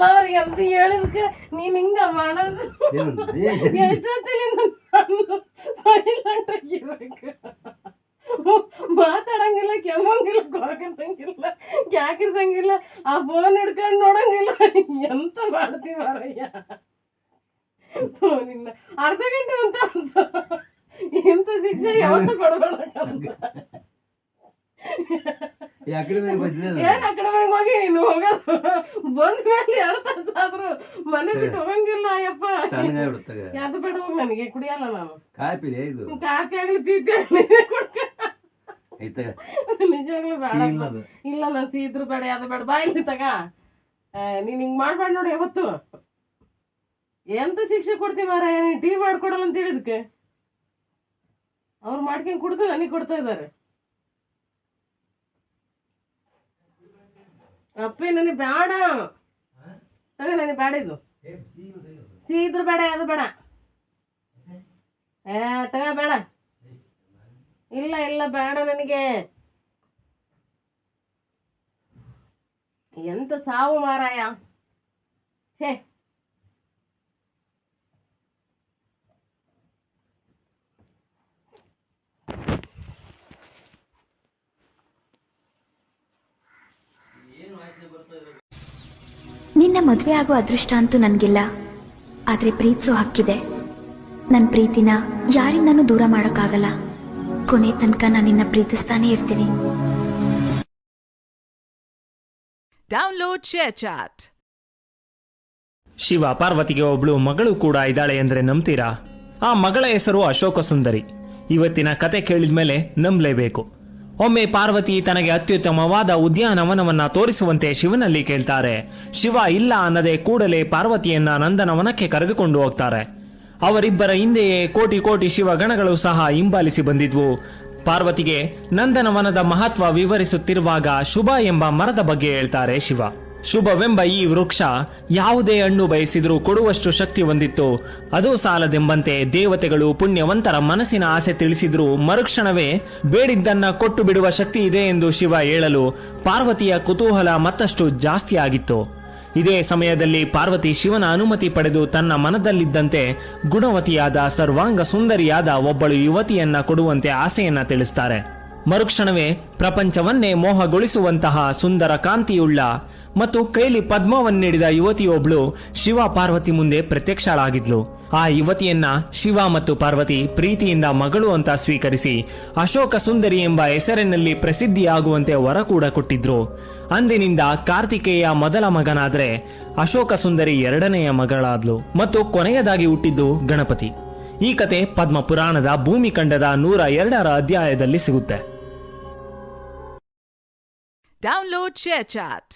ಅಲ್ಲ ಅವ್ರಿಗೆ ಅಂತ ಹೇಳಿದ್ಕೆ ನೀನ್ ಹಿಂಗ ಮಾಡೋದು ಎಷ್ಟೊತ್ತಿನಿಂದ ಸೈಲೆಂಟ್ ಆಗಿರ್ಬೇಕು. ಮಾತಾಡಂಗಿಲ್ಲ, ಕೆಮ್ಮಂಗಿಲ್ಲ, ಗೋಕರ್ಸಂಗಿಲ್ಲ, ಕ್ಯಾಕಿರ್ಸಂಗಿಲ್ಲ, ಆ ಫೋನ್ ಹಿಡ್ಕೊಂಡು ನೋಡಂಗಿಲ್ಲ. ಎಂತ ಮಾಡ್ತೀವಿ ಮಾರಯ್ಯ ನಿನ್ನ. ಅರ್ಧ ಗಂಟೆ ಅಂತ ಎಂತ ಶಿಕ್ಷೆ ಯಾವತ್ತೂ ಕೊಡಬೇಡ. ಏನ್ ಆ ಕಡೆ ಮನೆಗೆ ಹೋಗಿ ನೀನು ಹೋಗೋದು ಬಂದ ಮೇಲೆ 2 ತಾಸು ಆದ್ರು ಮನೆ ಬಿಟ್ಟು ಹೋಗಂಗಿಲ್ಲ. ಅಯ್ಯಪ್ಪ ಯಾವ್ದು ಬೇಡ ಹೋಗಿ, ನನಗೆ ಕುಡಿಯಲ್ಲ ನಾನು. ಕಾಫಿ ಆಗ್ಲಿ ಪೀಪಿ ಆಗ್ಲಿ ನಿಜವಾಗ್ಲೂ ಬೇಡ. ಇಲ್ಲ ನಾನು ಸೀದ್ರು ಬೇಡ, ಯಾವ್ದು ಬೇಡ, ಬಾ ಇಲ್ಲಿ ತಗ. ನೀನ್ ಹಿಂಗ್ ಮಾಡ್ಬೇಡ ನೋಡಿ ಯಾವತ್ತು. ಎಂತ ಶಿಕ್ಷೆ ಕೊಡ್ತೀವಿ ಮಾರಾಯ, ನೀನ್ ಟೀ ಮಾಡ್ಕೊಡಲ್ಲ ಅಂತ ಹೇಳಿದಕ್ಕೆ ಅವ್ರು ಮಾಡ್ಕೊಂಡ್ ಕುಡ್ದು ನನಗೆ ಕೊಡ್ತಾ ಇದ್ದಾರೆ. ಅಪ್ಪಿ ನನಗೆ ಬೇಡ, ತಗ ನನಗೆ ಬೇಡ. ಇದು ಸೀದ್ರು ಬೇಡ, ಯಾವ್ದು ಬೇಡ. ತಗ ಬೇಡ. ಇಲ್ಲ ಇಲ್ಲ ಬೇಡ ನನಗೆ. ಎಂತ ಸಾವು ಮಾರಾಯ. ಛೇ, ನಿನ್ನ ಮದುವೆ ಆಗೋ ಅದೃಷ್ಟ ಅಂತೂ ನನಗಿಲ್ಲ, ಆದ್ರೆ ಪ್ರೀತಿಸೋ ಹಕ್ಕಿದೆ. ನನ್ನ ಪ್ರೀತಿನ ಯಾರಿಂದನೂ ದೂರ ಮಾಡೋಕ್ಕಾಗಲ್ಲ. ಕೊನೆ ತನಕ ನಾನು ನಿನ್ನ ಪ್ರೀತಿಸ್ತಾನೆ ಇರ್ತೀನಿ. Download share chat. ಶಿವ ಪಾರ್ವತಿಗೆ ಒಬ್ಳು ಮಗಳು ಕೂಡ ಇದ್ದಾಳೆ ಅಂದ್ರೆ ನಂಬ್ತೀರಾ? ಆ ಮಗಳ ಹೆಸರು ಅಶೋಕ ಸುಂದರಿ. ಇವತ್ತಿನ ಕತೆ ಕೇಳಿದ್ಮೇಲೆ ನಂಬಲೇಬೇಕು. ಒಮ್ಮೆ ಪಾರ್ವತಿ ತನಗೆ ಅತ್ಯುತ್ತಮವಾದ ಉದ್ಯಾನವನವನ್ನ ತೋರಿಸುವಂತೆ ಶಿವನಲ್ಲಿ ಕೇಳ್ತಾರೆ. ಶಿವ ಇಲ್ಲ ಅನ್ನದೆ ಕೂಡಲೇ ಪಾರ್ವತಿಯನ್ನ ನಂದನವನಕ್ಕೆ ಕರೆದುಕೊಂಡು ಹೋಗ್ತಾರೆ. ಅವರಿಬ್ಬರ ಹಿಂದೆಯೇ ಕೋಟಿ ಕೋಟಿ ಶಿವಗಣಗಳು ಸಹ ಹಿಂಬಾಲಿಸಿ ಬಂದಿದ್ವು. ಪಾರ್ವತಿಗೆ ನಂದನವನದ ಮಹತ್ವ ವಿವರಿಸುತ್ತಿರುವಾಗ ಶುಭ ಎಂಬ ಮರದ ಬಗ್ಗೆ ಹೇಳ್ತಾರೆ ಶಿವ. ಶುಭವೆಂಬ ಈ ವೃಕ್ಷ ಯಾವುದೇ ಹಣ್ಣು ಬಯಸಿದ್ರೂ ಕೊಡುವಷ್ಟು ಶಕ್ತಿ ಹೊಂದಿತ್ತು. ಅದು ಸಾಲದೆಂಬಂತೆ ದೇವತೆಗಳು ಪುಣ್ಯವಂತರ ಮನಸ್ಸಿನ ಆಸೆ ತಿಳಿಸಿದ್ರು ಮರುಕ್ಷಣವೇ ಬೇಡಿದ್ದನ್ನ ಕೊಟ್ಟು ಬಿಡುವ ಶಕ್ತಿ ಇದೆ ಎಂದು ಶಿವ ಹೇಳಲು ಪಾರ್ವತಿಯ ಕುತೂಹಲ ಮತ್ತಷ್ಟು ಜಾಸ್ತಿ ಆಗಿತ್ತು. ಇದೇ ಸಮಯದಲ್ಲಿ ಪಾರ್ವತಿ ಶಿವನ ಅನುಮತಿ ಪಡೆದು ತನ್ನ ಮನದಲ್ಲಿದ್ದಂತೆ ಗುಣವತಿಯಾದ ಸರ್ವಾಂಗ ಸುಂದರಿಯಾದ ಒಬ್ಬಳು ಯುವತಿಯನ್ನ ಕೊಡುವಂತೆ ಆಸೆಯನ್ನ ತಿಳಿಸ್ತಾರೆ. ಮರುಕ್ಷಣವೇ ಪ್ರಪಂಚವನ್ನೇ ಮೋಹಗೊಳಿಸುವಂತಹ ಸುಂದರ ಕಾಂತಿಯುಳ್ಳ ಮತ್ತು ಕೈಲಿ ಪದ್ಮವನ್ನಿಡಿದ ಯುವತಿಯೊಬ್ಳು ಶಿವ ಪಾರ್ವತಿ ಮುಂದೆ ಪ್ರತ್ಯಕ್ಷಳಾಗಿದ್ಲು. ಆ ಯುವತಿಯನ್ನ ಶಿವ ಮತ್ತು ಪಾರ್ವತಿ ಪ್ರೀತಿಯಿಂದ ಮಗಳು ಅಂತ ಸ್ವೀಕರಿಸಿ ಅಶೋಕ ಸುಂದರಿ ಎಂಬ ಹೆಸರಿನಲ್ಲಿ ಪ್ರಸಿದ್ಧಿಯಾಗುವಂತೆ ವರ ಕೂಡ ಕೊಟ್ಟಿದ್ರು. ಅಂದಿನಿಂದ ಕಾರ್ತಿಕೇಯ ಮೊದಲ ಮಗನಾದ್ರೆ ಅಶೋಕ ಸುಂದರಿ 2ನೆಯ ಮಗಳಾದ್ಲು ಮತ್ತು ಕೊನೆಯದಾಗಿ ಹುಟ್ಟಿದ್ದು ಗಣಪತಿ. ಈ ಕತೆ ಪದ್ಮ ಪುರಾಣದ ಭೂಮಿಖಂಡದ 102ರ ಅಧ್ಯಾಯದಲ್ಲಿ ಸಿಗುತ್ತೆ. Download share chat.